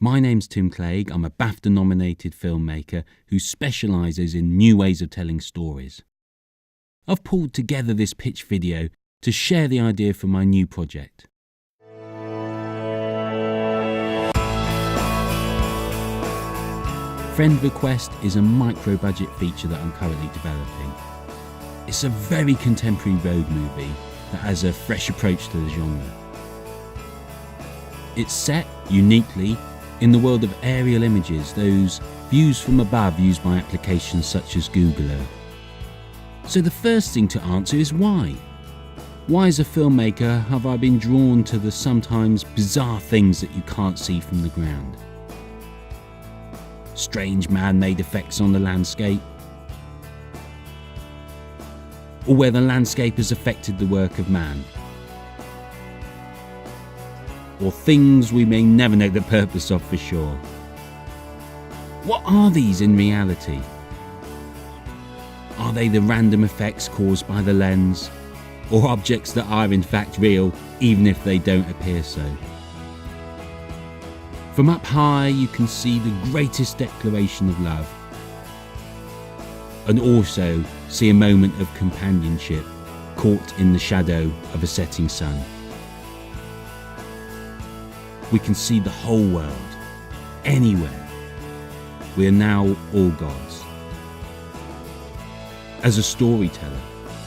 My name's Tim Clegg. I'm a BAFTA-nominated filmmaker who specialises in new ways of telling stories. I've pulled together this pitch video to share the idea for my new project. Friend Request is a micro-budget feature that I'm currently developing. It's a very contemporary road movie that has a fresh approach to the genre. It's set uniquely in the world of aerial images, those views from above used by applications such as Google Earth. So the first thing to answer is why? Why as a filmmaker have I been drawn to the sometimes bizarre things that you can't see from the ground? Strange man-made effects on the landscape, or where the landscape has affected the work of man, or things we may never know the purpose of for sure. What are these in reality? Are they the random effects caused by the lens, or objects that are in fact real even if they don't appear so? From up high you can see the greatest declaration of love, and also see a moment of companionship caught in the shadow of a setting sun. We can see the whole world, anywhere. We are now all gods. As a storyteller,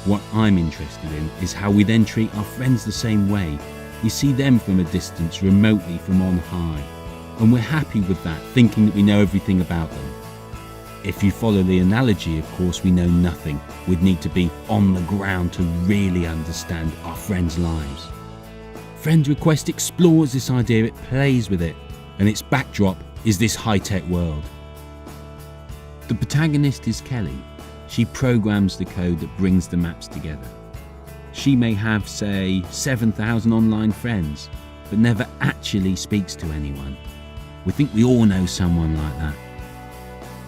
what I'm interested in is how we then treat our friends the same way. We see them from a distance, remotely from on high, and we're happy with that, thinking that we know everything about them. If you follow the analogy, of course, we know nothing. We'd need to be on the ground to really understand our friends' lives. Friend Request explores this idea, it plays with it, and its backdrop is this high-tech world. The protagonist is Kelly. She programs the code that brings the maps together. She may have, say, 7,000 online friends, but never actually speaks to anyone. We think we all know someone like that.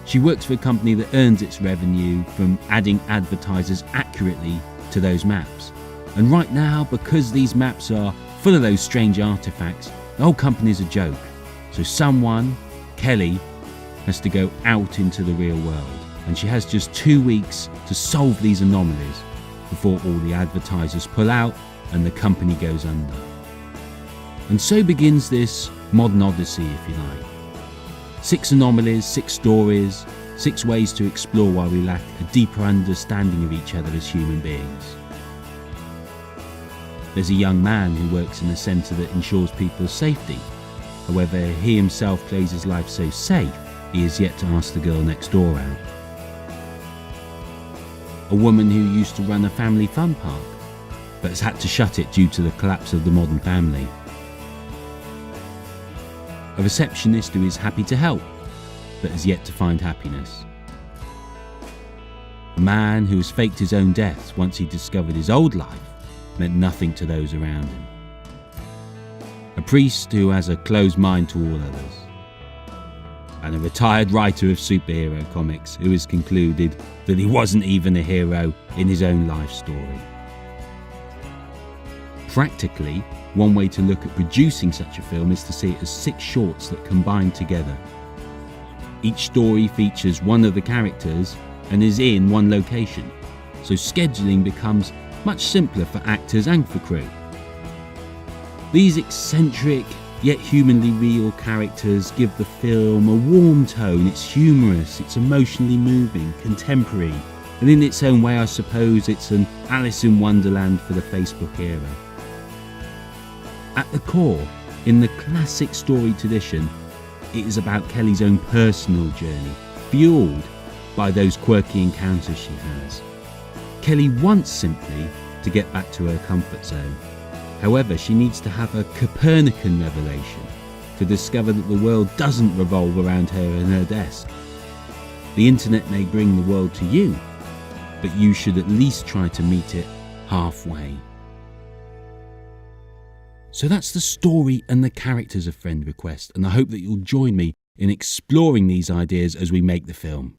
She works for a company that earns its revenue from adding advertisers accurately to those maps. And right now, because these maps are full of those strange artifacts, the whole company's a joke. So someone, Kelly, has to go out into the real world, and she has just 2 weeks to solve these anomalies before all the advertisers pull out and the company goes under. And so begins this modern odyssey, if you like. 6 anomalies, 6 stories, 6 ways to explore why we lack a deeper understanding of each other as human beings. There's a young man who works in a centre that ensures people's safety. However, he himself plays his life so safe, he is yet to ask the girl next door out. A woman who used to run a family fun park, but has had to shut it due to the collapse of the modern family. A receptionist who is happy to help, but has yet to find happiness. A man who has faked his own death once he discovered his old life meant nothing to those around him. A priest who has a closed mind to all others. And a retired writer of superhero comics who has concluded that he wasn't even a hero in his own life story. Practically, one way to look at producing such a film is to see it as 6 shorts that combine together. Each story features one of the characters and is in one location, so scheduling becomes much simpler for actors and for crew. These eccentric yet humanly real characters give the film a warm tone. It's humorous, it's emotionally moving, contemporary, and in its own way I suppose it's an Alice in Wonderland for the Facebook era. At the core, in the classic story tradition, it is about Kelly's own personal journey, fueled by those quirky encounters she has. Kelly wants simply to get back to her comfort zone. However, she needs to have a Copernican revelation to discover that the world doesn't revolve around her and her desk. The internet may bring the world to you, but you should at least try to meet it halfway. So that's the story and the characters of Friend Request, and I hope that you'll join me in exploring these ideas as we make the film.